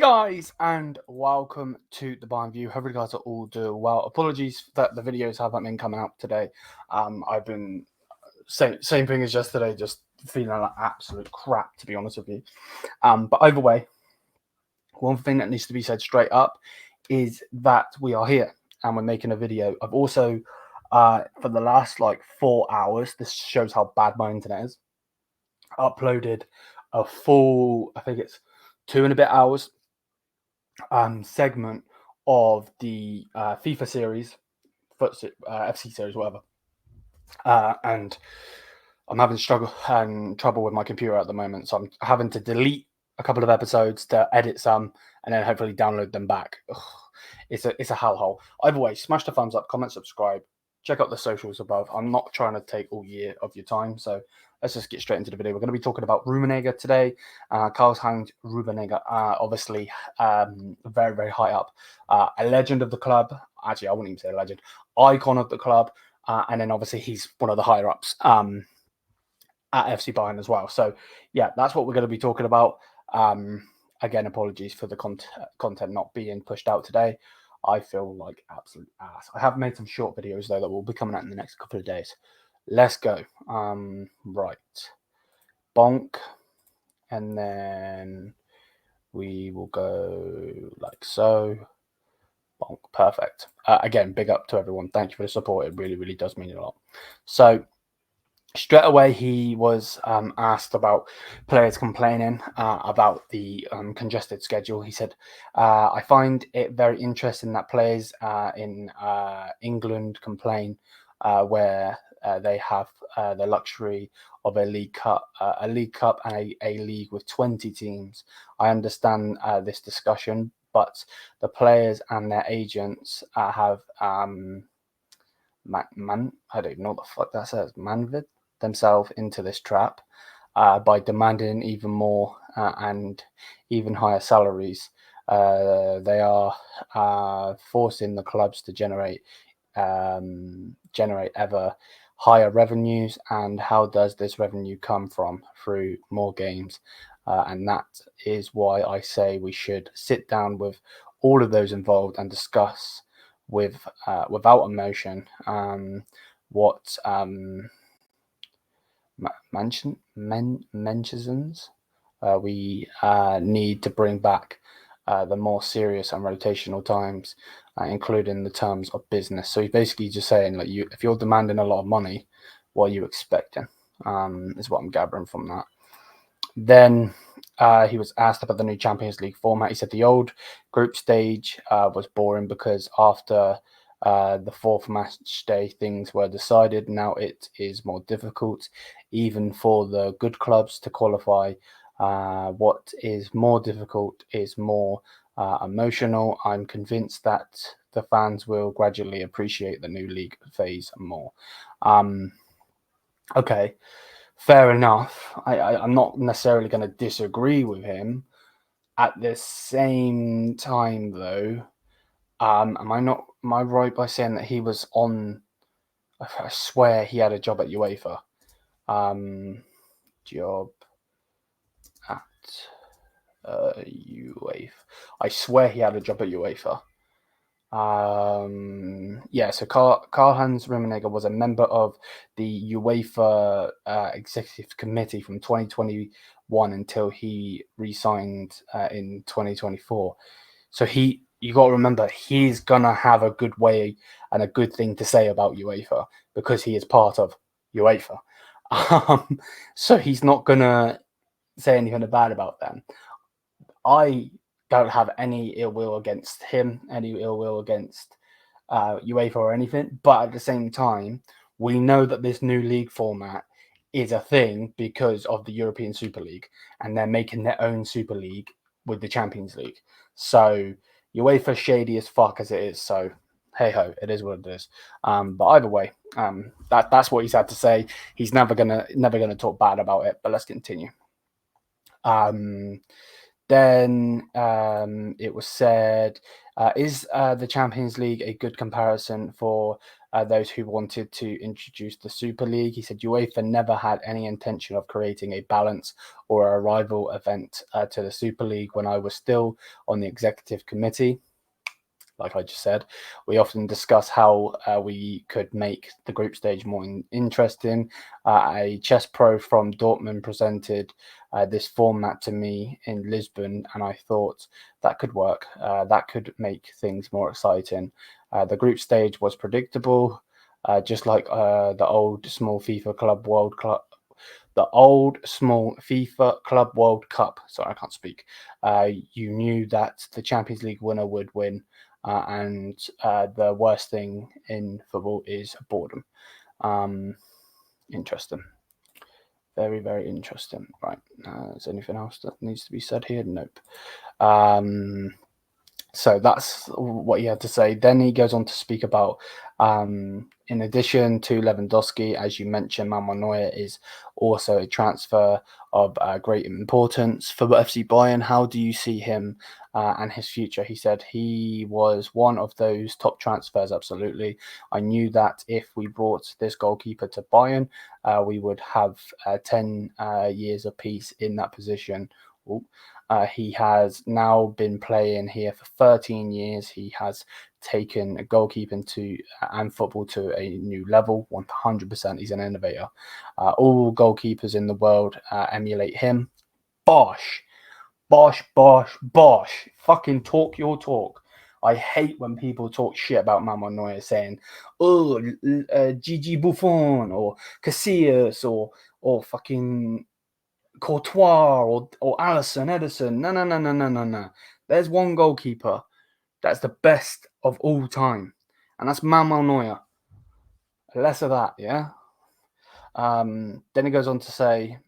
Guys, and welcome to the Bayern View. Hope you guys are all doing well. Apologies that the videos haven't been coming out today. I've been same thing as yesterday, just feeling like absolute crap, to be honest with you. But either way, one thing that needs to be said straight up is that we are here and we're making a video. I've also, for the last 4 hours, this shows how bad my internet is, uploaded a full, I think it's 2 and a bit hours segment of the FIFA series, FC series, whatever. And I'm having trouble with my computer at the moment, so I'm having to delete a couple of episodes to edit some, and then hopefully download them back. Ugh, it's a hellhole. Either way, smash the thumbs up, comment, subscribe, check out the socials above. I'm not trying to take all year of your time, so let's just get straight into the video. We're going to be talking about Rummenigge today. Karl-Heinz Rummenigge, obviously very, very high up. A legend of the club. Actually, I wouldn't even say a legend. Icon of the club. And then obviously he's one of the higher ups at FC Bayern as well. So yeah, that's what we're going to be talking about. Again, apologies for the content not being pushed out today. I feel like absolute ass. I have made some short videos though that will be coming out in the next couple of days. Let's go. Right. Bonk. And then we will go like so. Bonk. Perfect. Again, big up to everyone. Thank you for the support. It really, really does mean a lot. So straight away, he was asked about players complaining about the congested schedule. He said, I find it very interesting that players in England complain where they have the luxury of a league cup and a league with 20 teams. I understand this discussion, but the players and their agents have I don't even know what the fuck that says, manvid themselves into this trap by demanding even more and even higher salaries. They are forcing the clubs to generate ever higher revenues. And how does this revenue come from? Through more games. And that is why I say we should sit down with all of those involved and discuss without emotion what mentions we need to bring back the more serious and rotational times, including the terms of business. So he's basically just saying, like, if you're demanding a lot of money, what are you expecting? Is what I'm gathering from that. Then he was asked about the new Champions League format. He said the old group stage was boring because after the fourth match day, things were decided. Now it is more difficult, even for the good clubs, to qualify. What is more difficult is more emotional. I'm convinced that the fans will gradually appreciate the new league phase more. Okay, fair enough. I'm not necessarily going to disagree with him. At the same time, though, am I right by saying that he was on? I swear he had a job at UEFA. Job at UEFA. I swear he had a job at UEFA. Yeah, so Karl-Heinz Rummenigge was a member of the UEFA executive committee from 2021 until he resigned in 2024. So you got to remember, he's gonna have a good way and a good thing to say about UEFA because he is part of UEFA. So he's not gonna say anything bad about them. I don't have any ill will against him, any ill will against UEFA or anything. But at the same time, we know that this new league format is a thing because of the European Super League, and they're making their own Super League with the Champions League. So UEFA shady as fuck as it is. So hey ho, it is what it is. But either way, that's what he's had to say. He's never gonna talk bad about it. But let's continue. Then it was said, is the Champions League a good comparison for those who wanted to introduce the Super League. He said UEFA never had any intention of creating a balance or a rival event to the Super League when I was still on the executive committee. Like I just said, we often discuss how we could make the group stage more interesting. A chess pro from Dortmund presented this format to me in Lisbon, and I thought that could work. That could make things more exciting. The group stage was predictable, just like the old small FIFA Club World Cup. The old small FIFA Club World Cup. Sorry, I can't speak. You knew that the Champions League winner would win. And the worst thing in football is boredom. Interesting. Very, very interesting. Right. Is there anything else that needs to be said here? Nope. So that's what he had to say. Then he goes on to speak about, in addition to Lewandowski, as you mentioned, Manuel Neuer is also a transfer of great importance for FC Bayern. How do you see him and his future? He said he was one of those top transfers. Absolutely. I knew that if we brought this goalkeeper to Bayern, we would have 10 years of peace in that position. Ooh. He has now been playing here for 13 years. He has taken goalkeeping and football to a new level. 100%. He's an innovator. All goalkeepers in the world emulate him. Bosh, bosh, bosh, bosh. Fucking talk your talk. I hate when people talk shit about Manuel Neuer, saying, "Oh, Gigi Buffon or Casillas or fucking Courtois or Alisson, Edison." No. There's one goalkeeper that's the best of all time, and that's Manuel Neuer. Less of that, yeah. Then he goes on to say,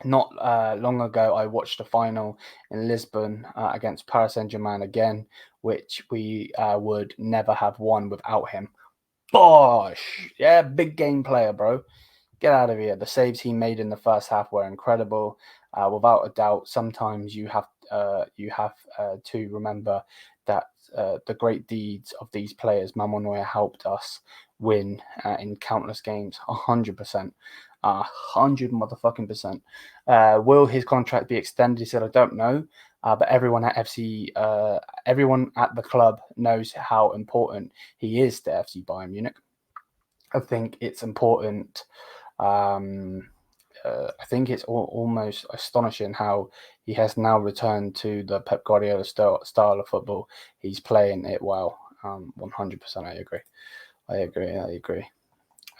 not long ago, I watched a final in Lisbon against Paris Saint-Germain again, which we would never have won without him. Bosh! Yeah, big game player, bro. Get out of here. The saves he made in the first half were incredible. Without a doubt, sometimes you have to remember that the great deeds of these players, Manuel Neuer helped us win in countless games. 100%. 100 motherfucking%. Will his contract be extended? He said, I don't know. But everyone at everyone at the club knows how important he is to FC Bayern Munich. I think it's important. I think it's almost astonishing how he has now returned to the Pep Guardiola style of football. He's playing it well. 100%. I agree.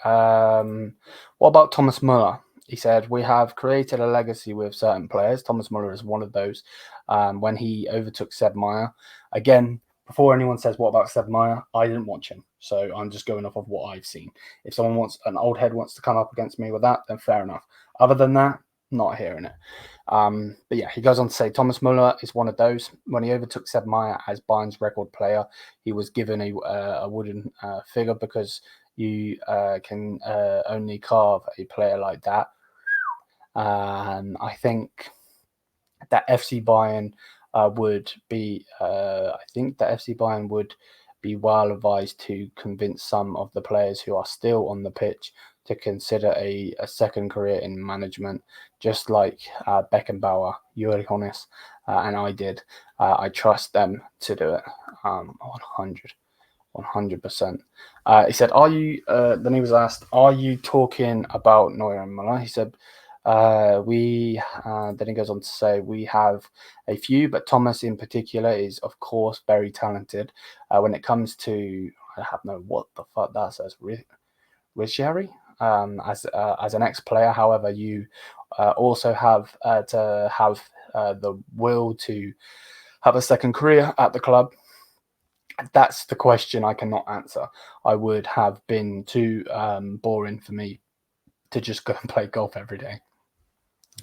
What about Thomas Müller? He said, we have created a legacy with certain players. Thomas Müller is one of those. When he overtook Seb Meyer, again, before anyone says, what about Seb Meyer? I didn't watch him. So I'm just going off of what I've seen. If an old head wants to come up against me with that, then fair enough. Other than that, not hearing it. But yeah, he goes on to say Thomas Müller is one of those. When he overtook Seb Meyer as Bayern's record player, he was given a wooden figure because you can only carve a player like that. I think that FC Bayern would be. I think that FC Bayern would be well advised to convince some of the players who are still on the pitch to consider a second career in management, just like Beckenbauer, Julian, and I did. I trust them to do it. 100%. He said, "Are you?" Then he was asked, "Are you talking about Neuer and Müller?" He said, "We." Then he goes on to say, "We have a few, but Thomas in particular is, of course, very talented. When it comes to, I have no what the fuck that says, Riccieri, as an ex-player. However, you also have to have the will to have a second career at the club." That's the question I cannot answer. I would have been too boring for me to just go and play golf every day.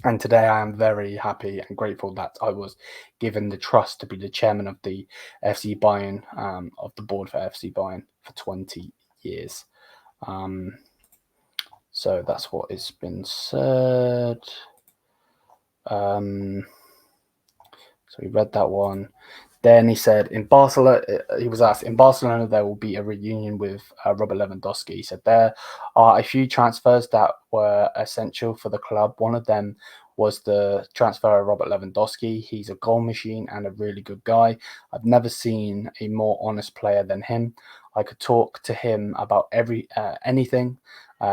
And today I am very happy and grateful that I was given the trust to be the chairman of the FC Bayern, of the board for FC Bayern for 20 years. So that's what has been said. So we read that one. Then he said in Barcelona, he was asked, in Barcelona there will be a reunion with Robert Lewandowski. He said there are a few transfers that were essential for the club. One of them was the transfer of Robert Lewandowski. He's a goal machine and a really good guy. I've never seen a more honest player than him. I could talk to him about anything.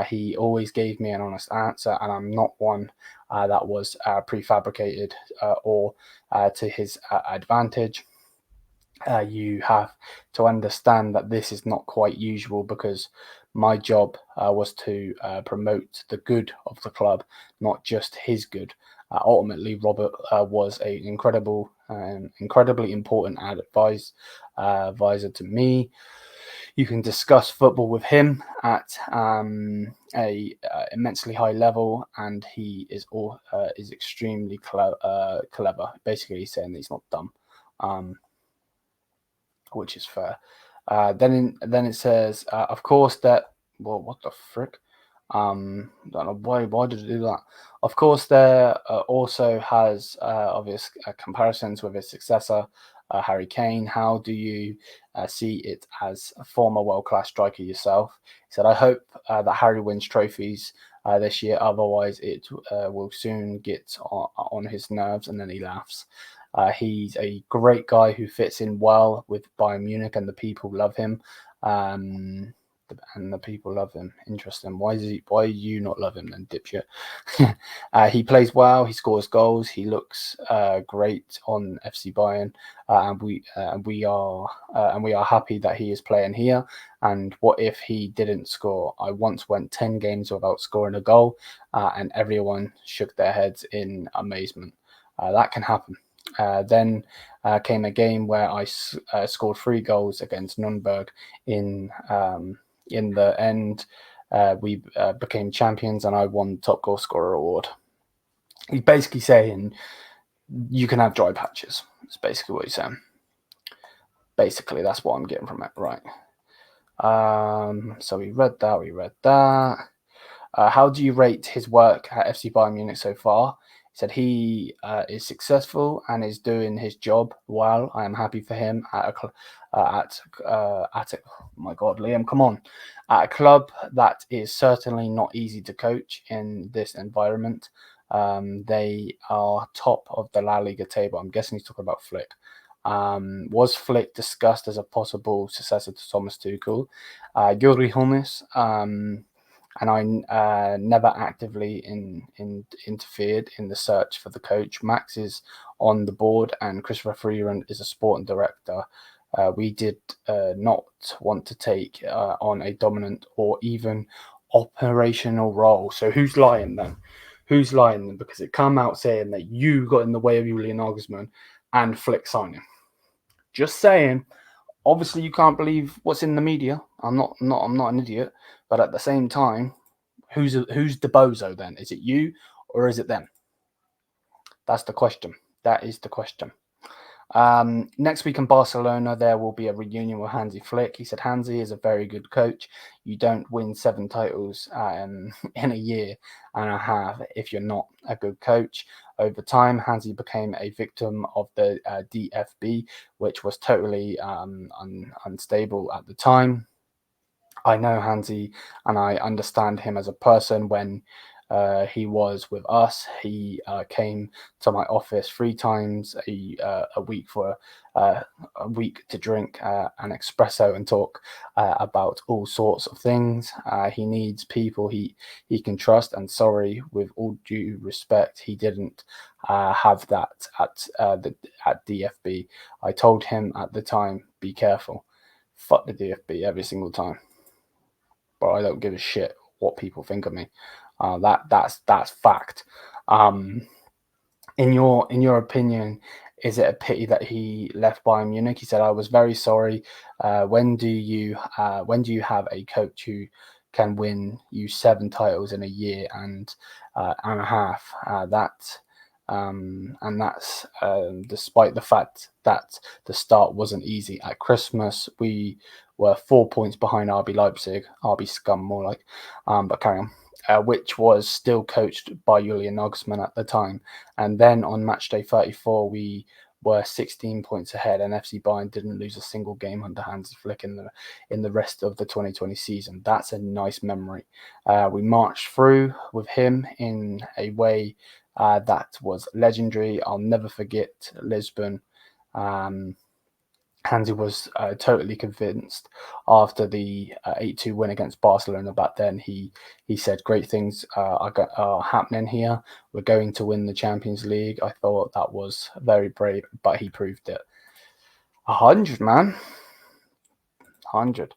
He always gave me an honest answer, and I'm not one that was prefabricated or to his advantage. You have to understand that this is not quite usual, because my job was to promote the good of the club, not just his good. Ultimately, Robert was an incredibly important advisor to me. You can discuss football with him at a immensely high level, and he is extremely clever. Basically, he's saying that he's not dumb. Which is fair. Then it says, of course, that, well, what the frick? Don't know why did it do that. Of course, there also has obvious comparisons with his successor, Harry Kane. How do you see it as a former world-class striker yourself? He said, I hope that Harry wins trophies this year, otherwise it will soon get on his nerves. And then he laughs. He's a great guy who fits in well with Bayern Munich, and the people love him. And the people love him. Interesting. Why do you not love him then, dipshit? He plays well. He scores goals. He looks great on FC Bayern, and we are happy that he is playing here. And what if he didn't score? I once went 10 games without scoring a goal, and everyone shook their heads in amazement. That can happen. Then came a game where I scored 3 goals against Nürnberg. In the end, we became champions, and I won top goal scorer award. He's basically saying you can have dry patches. That's basically what he's saying. Basically, that's what I'm getting from it. Right. So we read that. How do you rate his work at FC Bayern Munich so far? He said he is successful and is doing his job well. I am happy for him at oh my God, Liam, come on. At a club that is certainly not easy to coach in this environment. They are top of the La Liga table. I'm guessing he's talking about Flick. Was Flick discussed as a possible successor to Thomas Tuchel? Yuri Hummus, and I never actively interfered in the search for the coach. Max is on the board, and Christopher Freeland is a sporting director. We did not want to take on a dominant or even operational role. So who's lying then? Who's lying then? Because it come out saying that you got in the way of Julian Nagelsmann and Flick signing. Just saying. Obviously, you can't believe what's in the media. I'm not an idiot, but at the same time, who's the bozo then? Is it you or is it them? That's the question. That is the question. Next week in Barcelona, there will be a reunion with Hansi Flick. He said Hansi is a very good coach. You don't win 7 titles in a year and a half if you're not a good coach. Over time, Hansi became a victim of the DFB, which was totally unstable at the time. I know Hansi, and I understand him as a person. When he was with us, he came to my office 3 times a week for a week to drink an espresso and talk about all sorts of things. He needs people he can trust, and sorry, with all due respect, he didn't have that at DFB. I told him at the time, be careful. Fuck the DFB every single time. But I don't give a shit what people think of me. That's fact. In your opinion, is it a pity that he left Bayern Munich? He said, "I was very sorry. When do you have a coach who can win you 7 titles in a year and a half? That's despite the fact that the start wasn't easy. At Christmas, we were 4 points behind RB Leipzig, RB scum more like, but carry on. Which was still coached by Julian Nagelsmann at the time. And then on match day 34, we were 16 points ahead, and FC Bayern didn't lose a single game under Hansi Flick in the rest of the 2020 season. That's a nice memory. We marched through with him in a way that was legendary. I'll never forget Lisbon. Hansi was totally convinced after the 8-2 win against Barcelona back then. He said great things are happening here. We're going to win the Champions League. I thought that was very brave, but he proved it. 100, man. 100.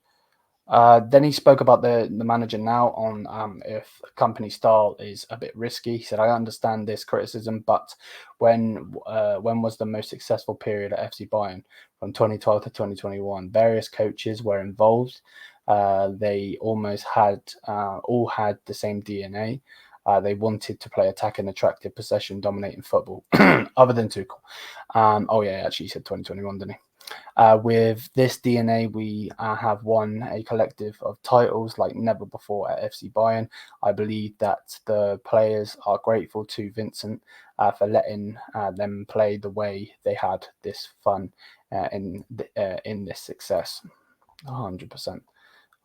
Then he spoke about the manager now on if Kompany style is a bit risky. He said, I understand this criticism, but when was the most successful period at FC Bayern? From 2012 to 2021. Various coaches were involved. They almost all had the same DNA. They wanted to play attacking, attractive, possession, dominating football, other than Tuchel. Actually, he said 2021, didn't he? With this DNA, we have won a collective of titles like never before at FC Bayern. I believe that the players are grateful to Vincent for letting them play the way they had this fun in this success. 100%.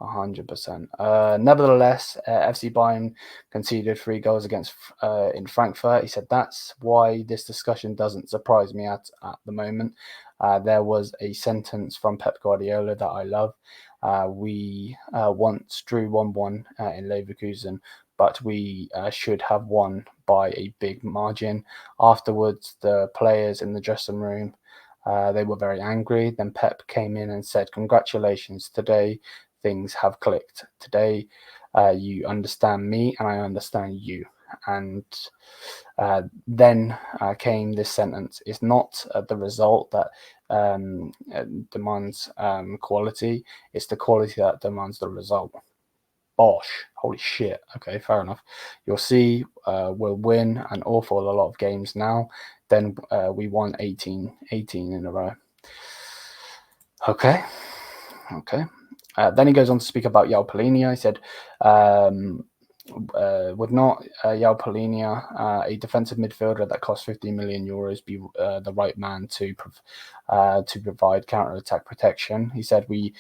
100%. Nevertheless, FC Bayern conceded 3 goals against in Frankfurt. He said that's why this discussion doesn't surprise me at the moment. There was a sentence from Pep Guardiola that I love. We once drew 1-1 in Leverkusen, but we should have won by a big margin. Afterwards, the players in the dressing room, they were very angry. Then Pep came in and said, congratulations, today things have clicked. Today you understand me and I understand you. And then came this sentence. It's not the result that demands quality. It's the quality that demands the result. Bosh. Holy shit. Okay, fair enough. You'll see we'll win an awful lot of games now. Then we won 18 in a row. Okay. Then he goes on to speak about João Palhinha. He said, would not João Palhinha, a defensive midfielder that cost 15 million euros, be the right man to provide counter-attack protection? He said, we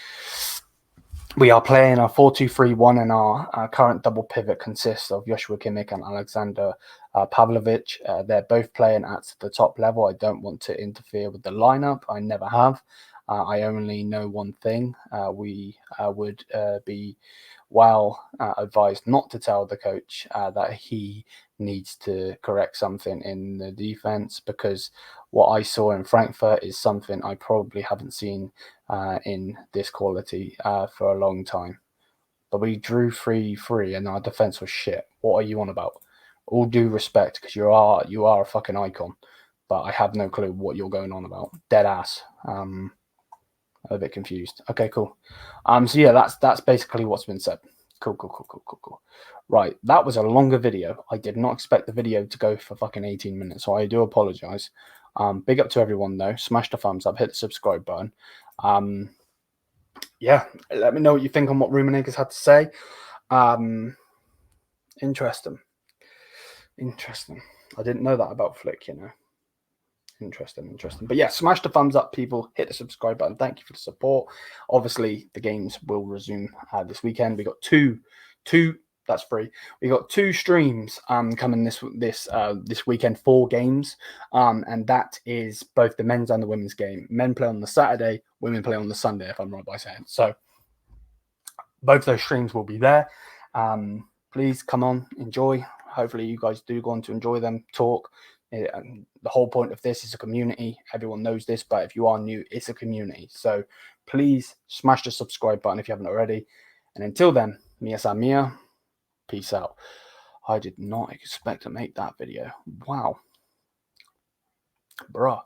are playing a 4-2-3-1 and our current double pivot consists of Joshua Kimmich and Alexander Pavlovic. They're both playing at the top level. I don't want to interfere with the lineup. I never have. I only know one thing. We would be well advised not to tell the coach that he needs to correct something in the defense, because what I saw in Frankfurt is something I probably haven't seen in this quality for a long time. But we drew 3-3 and our defense was shit. What are you on about? All due respect, because you are a fucking icon, but I have no clue what you're going on about. Dead ass. I'm a bit confused. Okay, cool. So yeah, that's basically what's been said. Cool. Right, that was a longer video. I did not expect the video to go for fucking 18 minutes, so I do apologize. Big up to everyone though. Smash the thumbs up, hit the subscribe button. Yeah, let me know what you think on what Rummenigge's had to say. Interesting. I didn't know that about Flick, you know. Interesting. But yeah, smash the thumbs up, people. Hit the subscribe button. Thank you for the support. Obviously, the games will resume this weekend. We got two. That's free. We got 2 streams coming this weekend. 4 games, and that is both the men's and the women's game. Men play on the Saturday, women play on the Sunday, if I'm right by saying. So both those streams will be there. Please come on, enjoy. Hopefully, you guys do go on to enjoy them. Talk. The whole point of this is a community. Everyone knows this, but if you are new, it's a community. So please smash the subscribe button if you haven't already. And until then, Mia San Mia, peace out. I did not expect to make that video. Wow. Bruh.